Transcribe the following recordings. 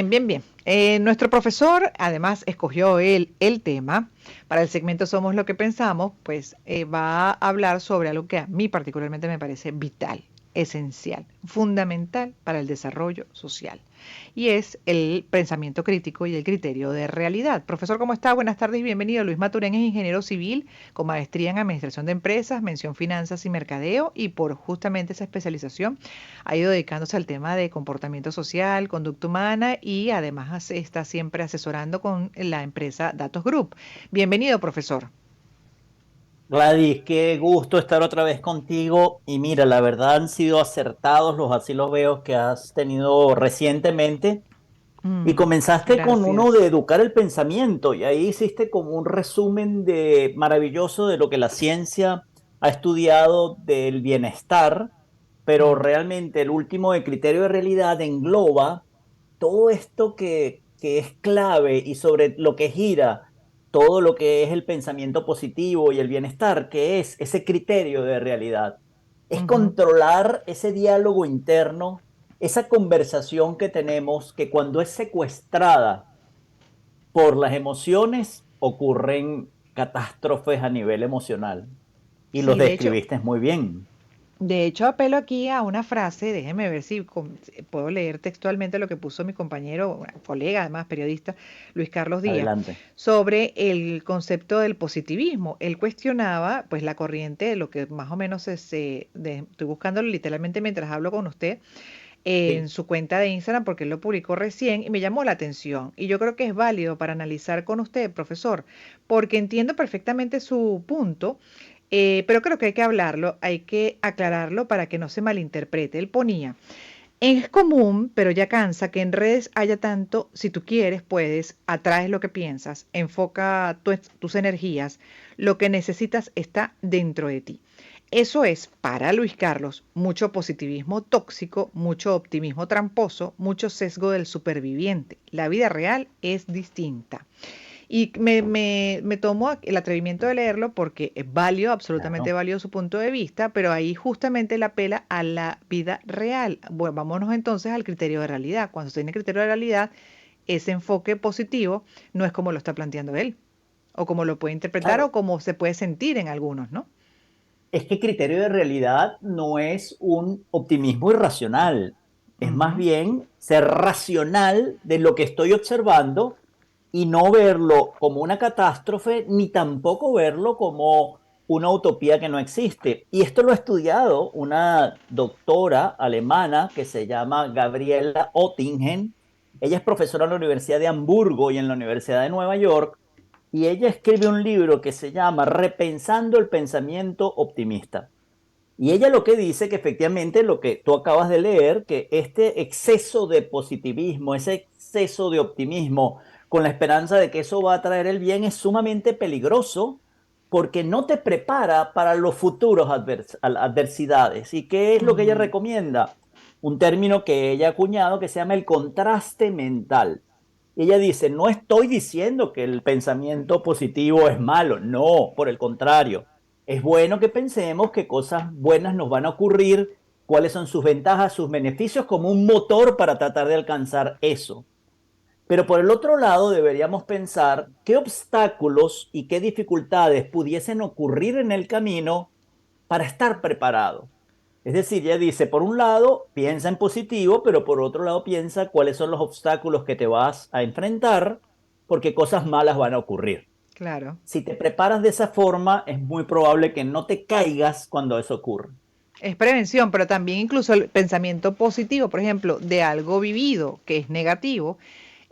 Bien, bien. Nuestro profesor además escogió el tema para el segmento Somos lo que pensamos, pues va a hablar sobre algo que a mí particularmente me parece vital, esencial, fundamental para el desarrollo social. Y es el pensamiento crítico y el criterio de realidad. Profesor, ¿cómo está? Buenas tardes y bienvenido. Luis Maturén es ingeniero civil con maestría en administración de empresas, mención finanzas y mercadeo, y por justamente esa especialización ha ido dedicándose al tema de comportamiento social, conducta humana, y además está siempre asesorando con la empresa Datos Group. Bienvenido, profesor. Gladys, qué gusto estar otra vez contigo. Y mira, la verdad han sido acertados los así los veo que has tenido recientemente. Y comenzaste con uno de Gracias. educar el pensamiento y ahí hiciste como un resumen de maravilloso de lo que la ciencia ha estudiado del bienestar, pero Mm, realmente el último de criterio de realidad engloba todo esto que es clave y sobre lo que gira todo lo que es el pensamiento positivo y el bienestar, que es ese criterio de realidad. Es ujú. controlar ese diálogo interno, esa conversación que tenemos, que cuando es secuestrada por las emociones, ocurren catástrofes a nivel emocional. Y los Sí, describiste muy bien. de hecho apelo aquí a una frase, déjeme ver si puedo leer textualmente lo que puso mi compañero, colega, además periodista, Luis Carlos Díaz, Adelante. sobre el concepto del positivismo. Él cuestionaba pues la corriente de lo que más o menos estoy buscándolo literalmente mientras hablo con usted, en Sí. su cuenta de Instagram, porque él lo publicó recién y me llamó la atención. Y yo creo que es válido para analizar con usted, profesor, porque entiendo perfectamente su punto, pero creo que hay que hablarlo, hay que aclararlo para que no se malinterprete. Él ponía, es común, pero ya cansa que en redes haya tanto, si tú quieres, puedes, atraes lo que piensas, enfoca tus energías, lo que necesitas está dentro de ti. Eso es, para Luis Carlos, mucho positivismo tóxico, mucho optimismo tramposo, mucho sesgo del superviviente. La vida real es distinta. Y me tomo el atrevimiento de leerlo porque es válido, absolutamente Claro. válido su punto de vista, pero ahí justamente él apela a la vida real. Bueno, vámonos entonces al criterio de realidad. Cuando se tiene criterio de realidad, ese enfoque positivo no es como lo está planteando él, o como lo puede interpretar, o Claro, como se puede sentir en algunos, ¿no? es que criterio de realidad no es un optimismo irracional, es más Ujú. bien ser racional de lo que estoy observando y no verlo como una catástrofe ni tampoco verlo como una utopía que no existe. Y esto lo ha estudiado una doctora alemana que se llama Gabriela Oettingen. Ella es profesora en la Universidad de Hamburgo y en la Universidad de Nueva York y ella escribe un libro que se llama Repensando el pensamiento optimista. Y ella lo que dice que efectivamente lo que tú acabas de leer, que este exceso de positivismo, ese exceso de optimismo, con la esperanza de que eso va a traer el bien, es sumamente peligroso porque no te prepara para los futuros adversidades. ¿Y qué es lo que ella Mm. recomienda? Un término que ella ha acuñado que se llama el contraste mental. Y ella dice, no estoy diciendo que el pensamiento positivo es malo, no, por el contrario. Es bueno que pensemos que cosas buenas nos van a ocurrir, cuáles son sus ventajas, sus beneficios, como un motor para tratar de alcanzar eso. Pero por el otro lado, deberíamos pensar qué obstáculos y qué dificultades pudiesen ocurrir en el camino para estar preparado. Es decir, ella dice, por un lado, piensa en positivo, pero por otro lado, piensa cuáles son los obstáculos que te vas a enfrentar, porque cosas malas van a ocurrir. Claro. Si te preparas de esa forma, es muy probable que no te caigas cuando eso ocurre. Es prevención, pero también incluso el pensamiento positivo, por ejemplo, de algo vivido que es negativo,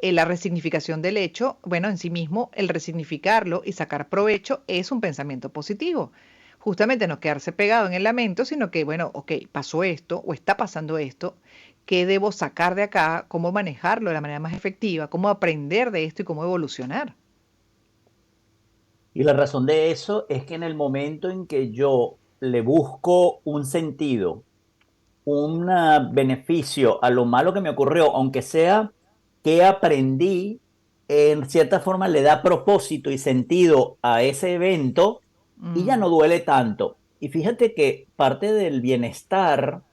la resignificación del hecho, bueno, en sí mismo, el resignificarlo y sacar provecho es un pensamiento positivo. Justamente no quedarse pegado en el lamento, sino que, bueno, ok, pasó esto o está pasando esto, ¿qué debo sacar de acá? ¿Cómo manejarlo de la manera más efectiva? ¿Cómo aprender de esto y cómo evolucionar? Y la razón de eso es que en el momento en que yo le busco un sentido, un beneficio a lo malo que me ocurrió, aunque sea que aprendí, en cierta forma le da propósito y sentido a ese evento y ya Mm, no duele tanto. Y fíjate que parte del bienestar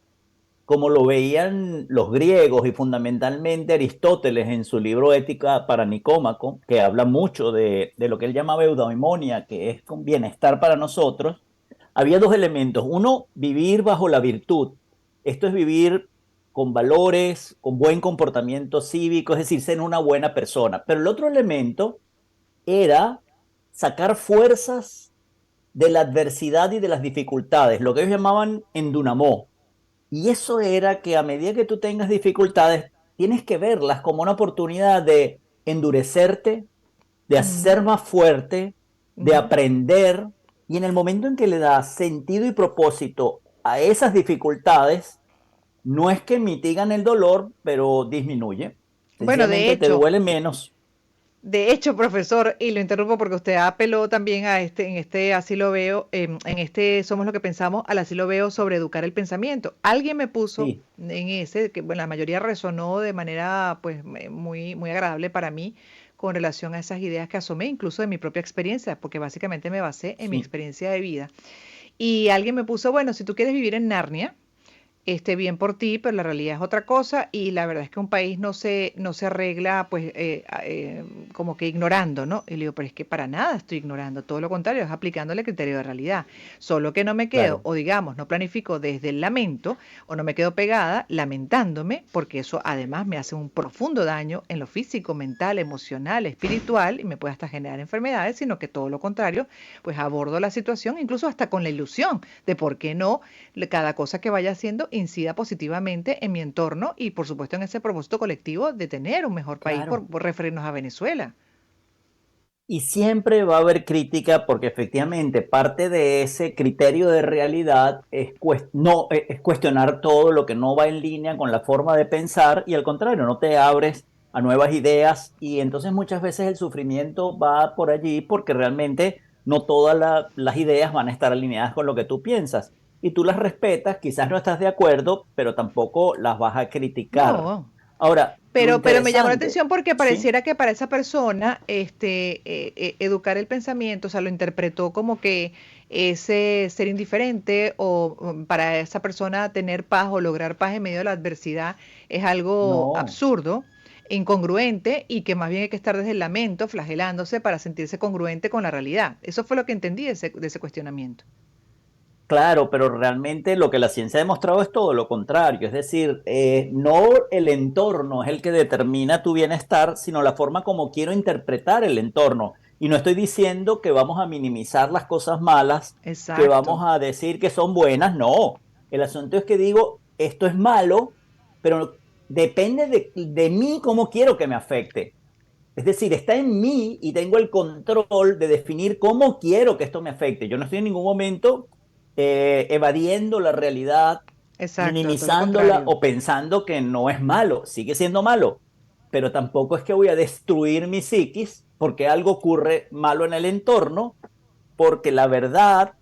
como lo veían los griegos y fundamentalmente Aristóteles en su libro Ética para Nicómaco, que habla mucho de lo que él llamaba eudaimonia, que es con bienestar para nosotros, había dos elementos. Uno, vivir bajo la virtud. Esto es vivir con valores, con buen comportamiento cívico, es decir, ser una buena persona. Pero el otro elemento era sacar fuerzas de la adversidad y de las dificultades, lo que ellos llamaban endunamó. Y eso era que a medida que tú tengas dificultades, tienes que verlas como una oportunidad de endurecerte, de Ujú, hacer más fuerte, de ujú. aprender. Y en el momento en que le das sentido y propósito a esas dificultades, no es que mitigan el dolor, pero disminuye. Bueno, Sencillamente te duele menos. de hecho, profesor, y lo interrumpo porque usted apeló también a en este así lo veo, en este Somos lo que pensamos, al así lo veo sobre educar el pensamiento. Alguien me puso Sí, en ese, que bueno, la mayoría resonó de manera pues muy agradable para mí con relación a esas ideas que asomé, incluso de mi propia experiencia, porque básicamente me basé en mi sí. experiencia de vida. Y alguien me puso, bueno, si tú quieres vivir en Narnia, esté bien por ti, pero la realidad es otra cosa y la verdad es que un país no se arregla pues como que ignorando, ¿no? Y le digo, pero es que para nada estoy ignorando, todo lo contrario, es aplicándole el criterio de realidad. Solo que no me quedo, Claro. o digamos, no planifico desde el lamento, o no me quedo pegada lamentándome, porque eso además me hace un profundo daño en lo físico, mental, emocional, espiritual, y me puede hasta generar enfermedades, sino que todo lo contrario, pues abordo la situación, incluso hasta con la ilusión de por qué no cada cosa que vaya haciendo incida positivamente en mi entorno y por supuesto en ese propósito colectivo de tener un mejor país Claro. por referirnos a Venezuela. Y siempre va a haber crítica porque efectivamente parte de ese criterio de realidad es, no, es cuestionar todo lo que no va en línea con la forma de pensar y al contrario, no te abres a nuevas ideas y entonces muchas veces el sufrimiento va por allí porque realmente no todas las ideas van a estar alineadas con lo que tú piensas y tú las respetas, quizás no estás de acuerdo, pero tampoco las vas a criticar. No, Ahora, lo pero me llamó la interesante, atención porque ¿sí? pareciera que para esa persona educar el pensamiento, o sea, lo interpretó como que ese ser indiferente o para esa persona tener paz o lograr paz en medio de la adversidad es algo No. absurdo, incongruente y que más bien hay que estar desde el lamento, flagelándose para sentirse congruente con la realidad. Eso fue lo que entendí de ese cuestionamiento. Claro, pero realmente lo que la ciencia ha demostrado es todo lo contrario. Es decir, no el entorno es el que determina tu bienestar, sino la forma como quiero interpretar el entorno. Y no estoy diciendo que vamos a minimizar las cosas malas, que vamos Exacto. a decir que son buenas. No, el asunto es que digo, esto es malo, pero depende de mí cómo quiero que me afecte. Es decir, está en mí y tengo el control de definir cómo quiero que esto me afecte. Yo no estoy en ningún momento evadiendo la realidad, Exacto, todo lo minimizándola contrario. o pensando que no es malo. Sigue siendo malo, pero tampoco es que voy a destruir mi psiquis porque algo ocurre malo en el entorno, porque la verdad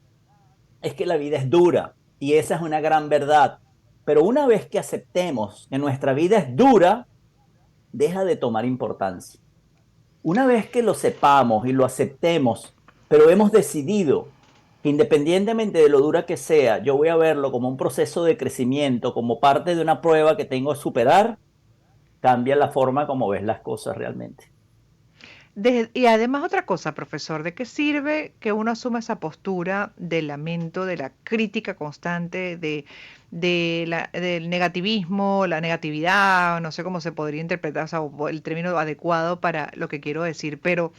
es que la vida es dura y esa es una gran verdad. Pero una vez que aceptemos que nuestra vida es dura, deja de tomar importancia. Una vez que lo sepamos y lo aceptemos, pero hemos decidido que independientemente de lo dura que sea, yo voy a verlo como un proceso de crecimiento, como parte de una prueba que tengo que superar, cambia la forma como ves las cosas realmente. Y además otra cosa, profesor, ¿de qué sirve que uno asuma esa postura del lamento, de la crítica constante, del negativismo, la negatividad, no sé cómo se podría interpretar, o sea, o el término adecuado para lo que quiero decir, pero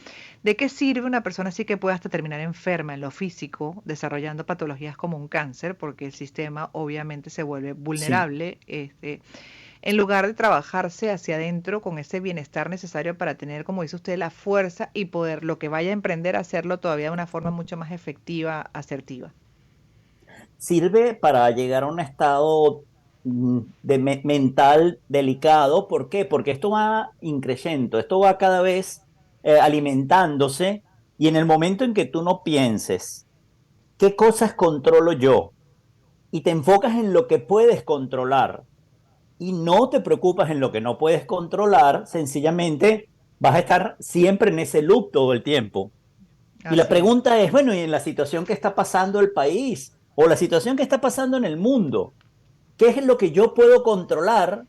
¿de qué sirve una persona así que pueda hasta terminar enferma en lo físico, desarrollando patologías como un cáncer, porque el sistema obviamente se vuelve Sí. vulnerable, en lugar de trabajarse hacia adentro con ese bienestar necesario para tener, como dice usted, la fuerza y poder lo que vaya a emprender, hacerlo todavía de una forma mucho más efectiva, asertiva? Sirve para llegar a un estado mental delicado. ¿Por qué? Porque esto va increyendo, esto va cada vez alimentándose y en el momento en que tú no pienses, ¿qué cosas controlo yo? Y te enfocas en lo que puedes controlar y no te preocupas en lo que no puedes controlar, sencillamente vas a estar siempre en ese loop todo el tiempo. Y la Así es. pregunta es, bueno, ¿y en la situación que está pasando el país o la situación que está pasando en el mundo? ¿Qué es lo que yo puedo controlar?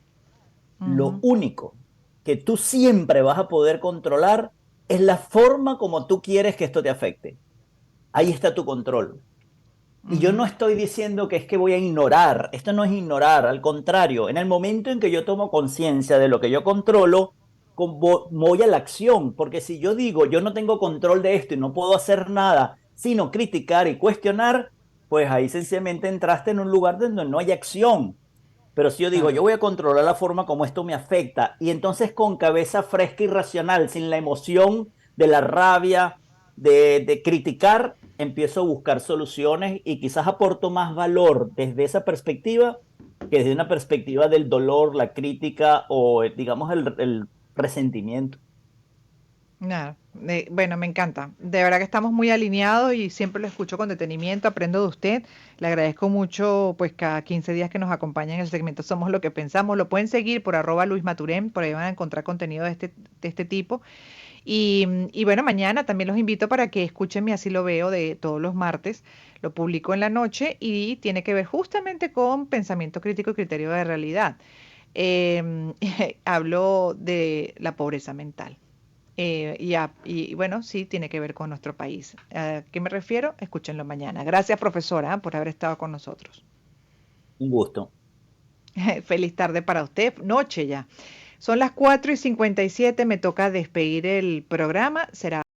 Lo Ujú, único que tú siempre vas a poder controlar es la forma como tú quieres que esto te afecte. Ahí está tu control. Y yo no ujú. estoy diciendo que es que voy a ignorar, esto no es ignorar, al contrario, en el momento en que yo tomo conciencia de lo que yo controlo, voy a la acción, porque si yo digo yo no tengo control de esto y no puedo hacer nada, sino criticar y cuestionar, pues ahí sencillamente entraste en un lugar donde no hay acción. Pero si yo digo, Claro. yo voy a controlar la forma como esto me afecta, y entonces con cabeza fresca y racional, sin la emoción de la rabia, de criticar, empiezo a buscar soluciones y quizás aporto más valor desde esa perspectiva que desde una perspectiva del dolor, la crítica o, digamos, el resentimiento. Nada, bueno, me encanta. De verdad que estamos muy alineados y siempre lo escucho con detenimiento, aprendo de usted. Le agradezco mucho, pues cada 15 días que nos acompaña en el segmento Somos lo que pensamos. Lo pueden seguir por @luismaturén, por ahí van a encontrar contenido de este tipo. Y bueno, mañana también los invito para que escuchen mi Así lo veo de todos los martes. Lo publico en la noche y tiene que ver justamente con pensamiento crítico y criterio de realidad. Hablo de la pobreza mental. Y bueno, sí, tiene que ver con nuestro país. ¿A qué me refiero? Escúchenlo mañana. Gracias, profesora, por haber estado con nosotros. Un gusto. Feliz tarde para usted, noche ya. Son las 4:57, me toca despedir el programa. Será